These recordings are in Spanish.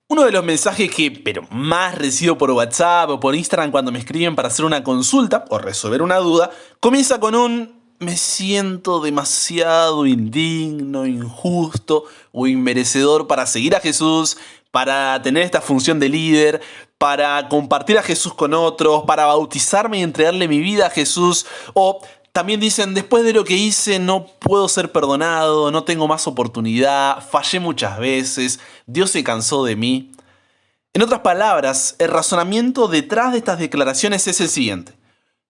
Uno de los mensajes pero más recibo por WhatsApp o por Instagram cuando me escriben para hacer una consulta o resolver una duda, comienza con un me siento demasiado indigno, injusto o inmerecedor para seguir a Jesús, para tener esta función de líder, para compartir a Jesús con otros, para bautizarme y entregarle mi vida a Jesús. O también dicen, después de lo que hice no puedo ser perdonado, no tengo más oportunidad, fallé muchas veces, Dios se cansó de mí. En otras palabras, el razonamiento detrás de estas declaraciones es el siguiente.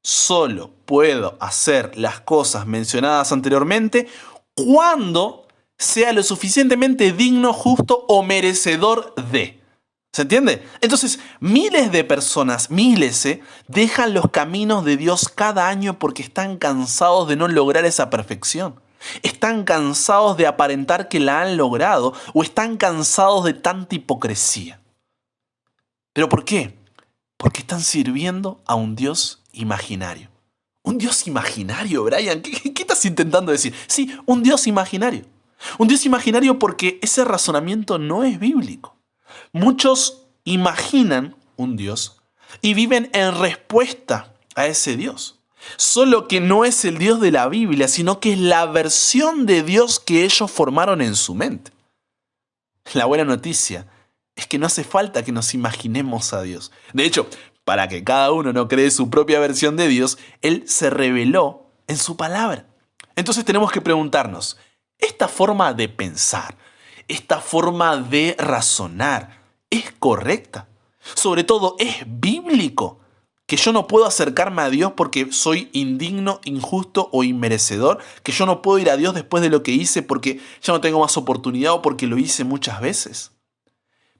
Solo puedo hacer las cosas mencionadas anteriormente cuando sea lo suficientemente digno, justo o merecedor de. ¿Se entiende? Entonces, miles de personas, dejan los caminos de Dios cada año porque están cansados de no lograr esa perfección. Están cansados de aparentar que la han logrado o están cansados de tanta hipocresía. ¿Pero por qué? Porque están sirviendo a un Dios imaginario. ¿Un Dios imaginario, Brian? ¿Qué estás intentando decir? Sí, un Dios imaginario. Un Dios imaginario porque ese razonamiento no es bíblico. Muchos imaginan un Dios y viven en respuesta a ese Dios. Solo que no es el Dios de la Biblia, sino que es la versión de Dios que ellos formaron en su mente. La buena noticia es que no hace falta que nos imaginemos a Dios. De hecho, para que cada uno no cree su propia versión de Dios, Él se reveló en su palabra. Entonces tenemos que preguntarnos, ¿esta forma de pensar, esta forma de razonar, es correcta? Sobre todo, ¿es bíblico que yo no puedo acercarme a Dios porque soy indigno, injusto o inmerecedor? ¿Que yo no puedo ir a Dios después de lo que hice porque ya no tengo más oportunidad o porque lo hice muchas veces?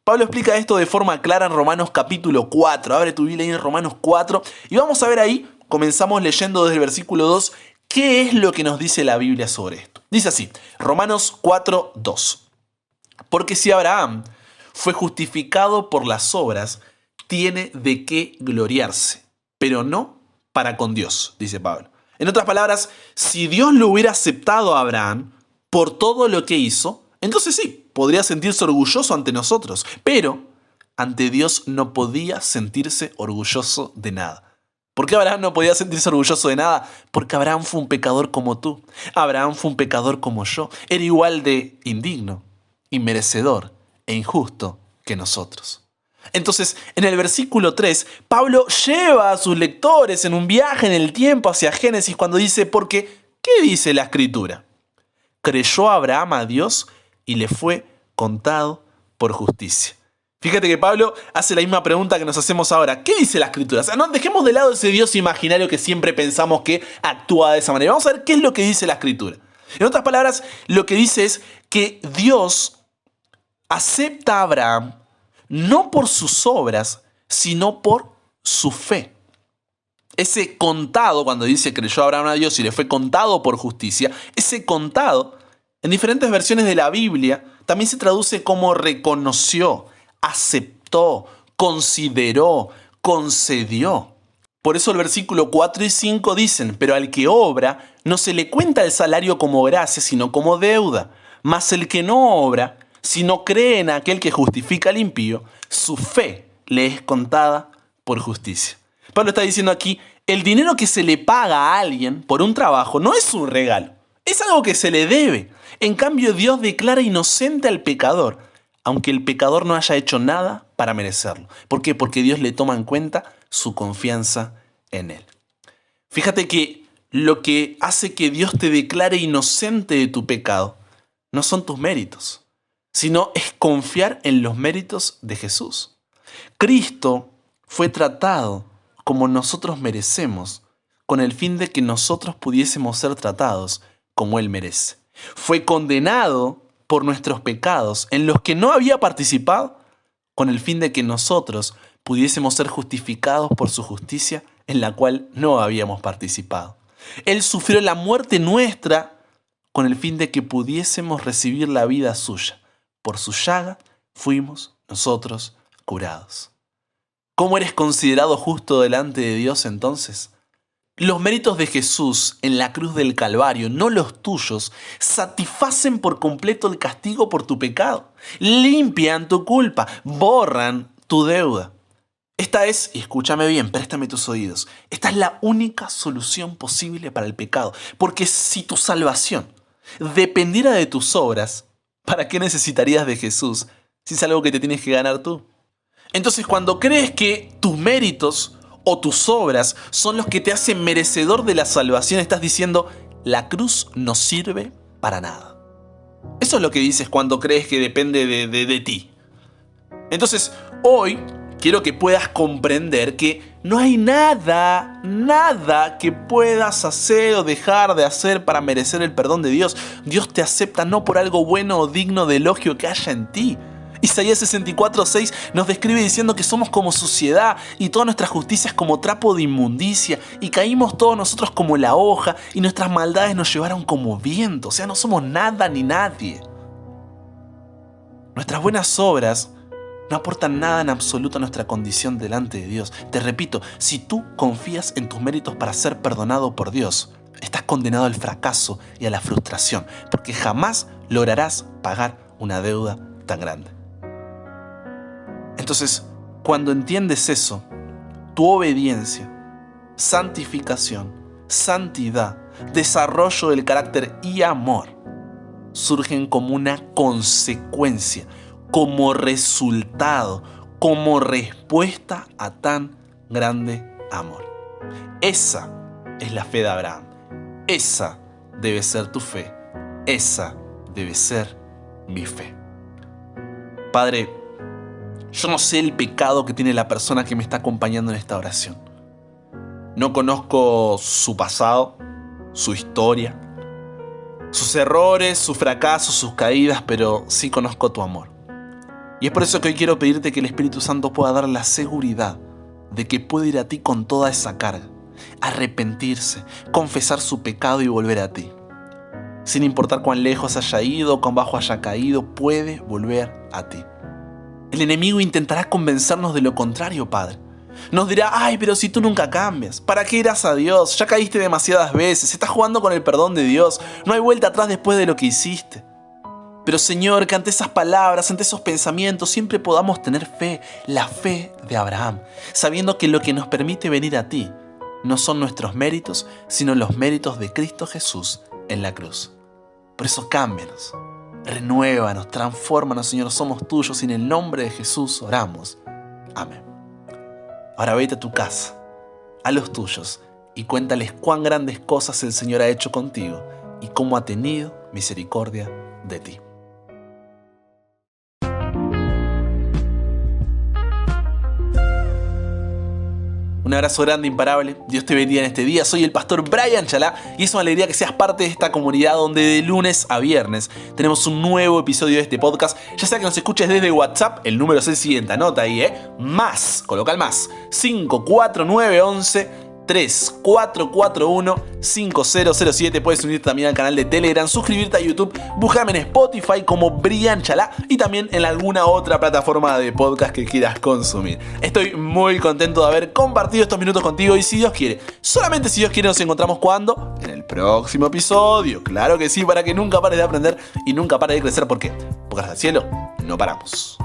Pablo explica esto de forma clara en Romanos capítulo 4. Abre tu Biblia ahí en Romanos 4 y vamos a ver ahí, comenzamos leyendo desde el versículo 2, ¿qué es lo que nos dice la Biblia sobre esto? Dice así, Romanos 4, 2. Porque si Abraham fue justificado por las obras, tiene de qué gloriarse, pero no para con Dios, dice Pablo. En otras palabras, si Dios lo hubiera aceptado a Abraham por todo lo que hizo, entonces sí, podría sentirse orgulloso ante nosotros, pero ante Dios no podía sentirse orgulloso de nada. ¿Por qué Abraham no podía sentirse orgulloso de nada? Porque Abraham fue un pecador como tú. Abraham fue un pecador como yo. Era igual de indigno, inmerecedor e injusto que nosotros. Entonces, en el versículo 3, Pablo lleva a sus lectores en un viaje en el tiempo hacia Génesis cuando dice, porque, ¿qué dice la Escritura? Creyó Abraham a Dios y le fue contado por justicia. Fíjate que Pablo hace la misma pregunta que nos hacemos ahora. ¿Qué dice la Escritura? O sea, no dejemos de lado ese Dios imaginario que siempre pensamos que actúa de esa manera. Vamos a ver qué es lo que dice la Escritura. En otras palabras, lo que dice es que Dios acepta a Abraham no por sus obras, sino por su fe. Ese contado, cuando dice creyó Abraham a Dios y le fue contado por justicia, ese contado, en diferentes versiones de la Biblia, también se traduce como reconoció, aceptó, consideró, concedió. Por eso el versículo 4 y 5 dicen, pero al que obra no se le cuenta el salario como gracia, sino como deuda. Mas el que no obra, si no cree en aquel que justifica al impío, su fe le es contada por justicia. Pablo está diciendo aquí, el dinero que se le paga a alguien por un trabajo no es un regalo, es algo que se le debe. En cambio, Dios declara inocente al pecador, aunque el pecador no haya hecho nada para merecerlo. ¿Por qué? Porque Dios le toma en cuenta su confianza en él. Fíjate que lo que hace que Dios te declare inocente de tu pecado no son tus méritos, sino es confiar en los méritos de Jesús. Cristo fue tratado como nosotros merecemos, con el fin de que nosotros pudiésemos ser tratados como Él merece. Fue condenado por nuestros pecados, en los que no había participado, con el fin de que nosotros pudiésemos ser justificados por su justicia, en la cual no habíamos participado. Él sufrió la muerte nuestra, con el fin de que pudiésemos recibir la vida suya. Por su llaga fuimos nosotros curados. ¿Cómo eres considerado justo delante de Dios entonces? Los méritos de Jesús en la cruz del Calvario, no los tuyos, satisfacen por completo el castigo por tu pecado. Limpian tu culpa, borran tu deuda. Esta es, y escúchame bien, préstame tus oídos, esta es la única solución posible para el pecado. Porque si tu salvación dependiera de tus obras, ¿para qué necesitarías de Jesús si es algo que te tienes que ganar tú? Entonces, cuando crees que tus méritos o tus obras son los que te hacen merecedor de la salvación, estás diciendo, la cruz no sirve para nada. Eso es lo que dices cuando crees que depende de ti. Entonces, hoy quiero que puedas comprender que no hay nada que puedas hacer o dejar de hacer para merecer el perdón de Dios. Dios te acepta no por algo bueno o digno de elogio que haya en ti. Isaías 64:6 nos describe diciendo que somos como suciedad y toda nuestra justicia es como trapo de inmundicia y caímos todos nosotros como la hoja y nuestras maldades nos llevaron como viento. O sea, no somos nada ni nadie. Nuestras buenas obras no aportan nada en absoluto a nuestra condición delante de Dios. Te repito, si tú confías en tus méritos para ser perdonado por Dios, estás condenado al fracaso y a la frustración, porque jamás lograrás pagar una deuda tan grande. Entonces, cuando entiendes eso, tu obediencia, santificación, santidad, desarrollo del carácter y amor surgen como una consecuencia, como resultado, como respuesta a tan grande amor. Esa es la fe de Abraham. Esa debe ser tu fe. Esa debe ser mi fe. Padre, yo no sé el pecado que tiene la persona que me está acompañando en esta oración. No conozco su pasado, su historia, sus errores, sus fracasos, sus caídas, pero sí conozco tu amor. Y es por eso que hoy quiero pedirte que el Espíritu Santo pueda dar la seguridad de que puede ir a ti con toda esa carga, arrepentirse, confesar su pecado y volver a ti. Sin importar cuán lejos haya ido, cuán bajo haya caído, puede volver a ti. El enemigo intentará convencernos de lo contrario, Padre. Nos dirá, ay, pero si tú nunca cambias, ¿para qué irás a Dios? Ya caíste demasiadas veces, estás jugando con el perdón de Dios, no hay vuelta atrás después de lo que hiciste. Pero Señor, que ante esas palabras, ante esos pensamientos, siempre podamos tener fe, la fe de Abraham, sabiendo que lo que nos permite venir a ti no son nuestros méritos, sino los méritos de Cristo Jesús en la cruz. Por eso cámbianos, renuévanos, transfórmanos, Señor, somos tuyos y en el nombre de Jesús oramos. Amén. Ahora vete a tu casa, a los tuyos, y cuéntales cuán grandes cosas el Señor ha hecho contigo y cómo ha tenido misericordia de ti. Un abrazo grande, imparable. Dios te bendiga en este día. Soy el pastor Brian Chalá y es una alegría que seas parte de esta comunidad donde de lunes a viernes tenemos un nuevo episodio de este podcast. Ya sea que nos escuches desde WhatsApp, el número es el siguiente, anota ahí, más, coloca el más, 54911 3441 5007. Puedes unirte también al canal de Telegram, suscribirte a YouTube, buscarme en Spotify como Brian Chalá y también en alguna otra plataforma de podcast que quieras consumir. Estoy muy contento de haber compartido estos minutos contigo y si Dios quiere, solamente si Dios quiere, nos encontramos ¿cuándo? En el próximo episodio. Claro que sí, para que nunca pares de aprender y nunca pares de crecer. ¿Por qué? Porque hasta el cielo no paramos.